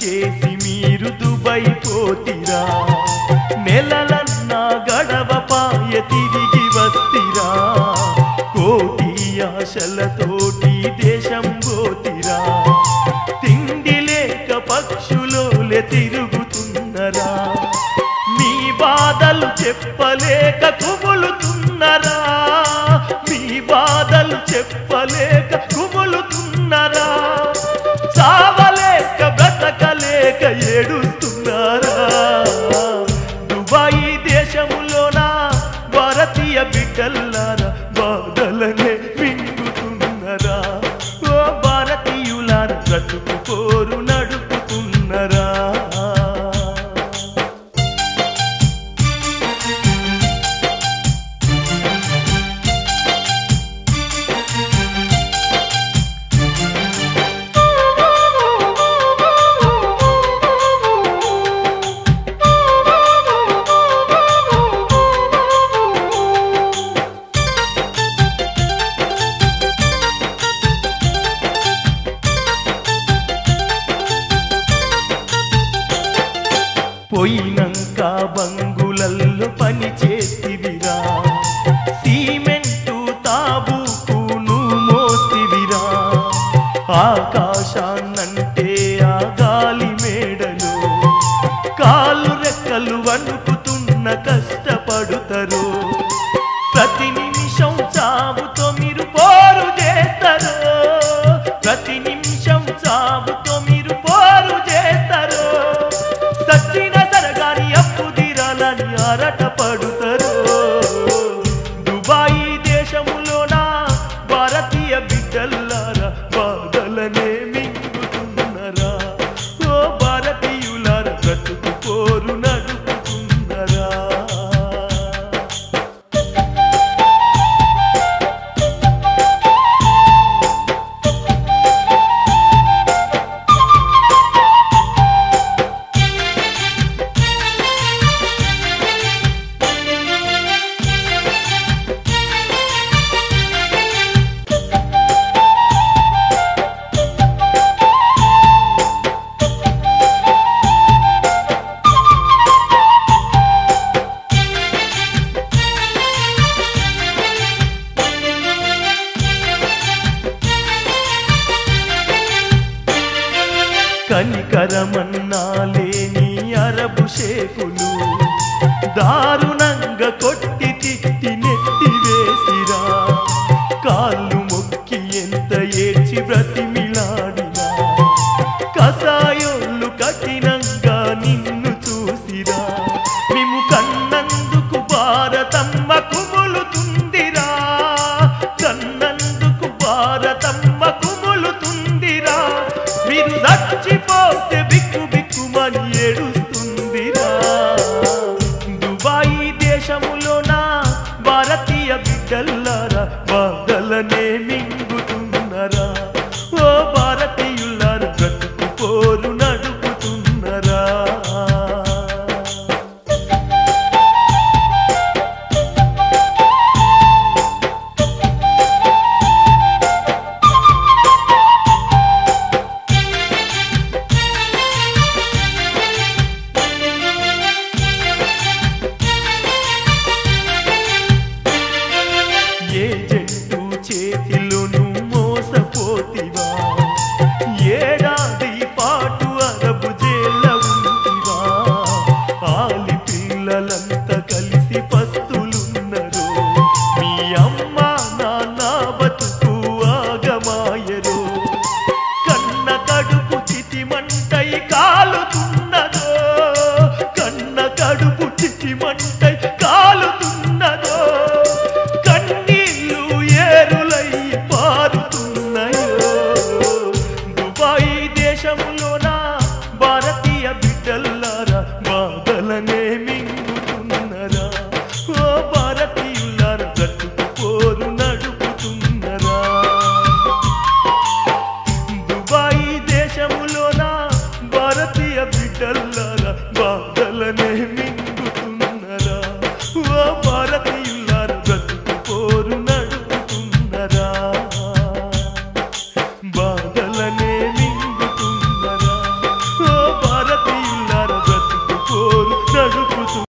చేసి మీరు దుబాయ్ పోతిరా నెలలన్నా గడవపాయ తిరిగి వస్తిరా కోటి ఆశలతోటి దేశం పోతిరా తిండి లేక పక్షులోలే తిరుగుతున్నరా మీ బాధలు చెప్పలేక కుములుతున్నరా మీ బాధలు చెప్పలేక కుములుతున్నరా చావలేక బ్రతకలేక ఏడుస్తున్నారా దుబాయి దేశములోన భారతీయ బిడ్డల్లారా బాధలనే మింగుతున్నరా ఓ భారతీయులారా బ్రతుకు పోరు నడుపుతున్నరా పోయినంక బంగులల్లో పని చేస్తివిరా సిమెంటు తాబూకును మోస్తివిరా ఆకాశాన్నంటే ఆ గాలి మేడలు కాళ్ళు రెక్కలు వణుకుతున్న కష్టపడుతారు ప్రతి నిమిషం చావుతో మీరు పోరు చేస్తారు ప్రతి నిమిషం చావుతో మీరు పోరు చేస్తారు సచ్చిన సరగాని అప్పు తీరాలని ఆరాట పడుతారు దుబాయి దేశములోన భారతీయ బిడ్డల్లారా బాధలనే మింగుతున్నరా ఓ భారతీయులారా బ్రతుకు పోరు నడుపుతున్నరా కనికరమన్నా లేని అరబు షేకులు దారుణంగా కొట్టి తిట్టి నెట్టి వేసిరా కాళ్ళు మొక్కి ఎంత ఏడ్చి బ్రతిమిలాడినా కసాయోళ్ళు కఠినంగా నిన్ను చూసిరా మేము కన్నందుకు భారతమ్మ కుములుతుందిరా కన్నందుకు భారతమ్మ కుములుతుందిరా మీరు చచ్చిపోతే బిక్కు బిక్కుమని ఏడుస్తుందిరా దుబాయి దేశములోన భారతీయ బిడ్డల్లారా బాధలనే మింగుతున్నరా ఓ భారతీయులారా బ్రతుకు పోరు నడుపుతున్నరా ఏజెంటు చేతిలోను మోసపోతివా ఏడాది పాటు అరబు జైళ్ళ ఉంటివా ఆలి పిల్లలంతా కలిసి పస్తులున్నారు మీ అమ్మ నాన్న బతుకు ఆగమాయరు కన్న కడుపు చితిమంటై కాలుతున్నదో కన్న కడుపు చితిమంటై కాలుతున్నదో దేశములోన భారతీయ బిడ్డల్లారా బాధలనే మింగుతున్నరా ఓ భారతీయులారా బ్రతుకు పోరు నడుపుతున్నరా దుబాయి దేశములోన భారతీయ బిడ్డల్లారా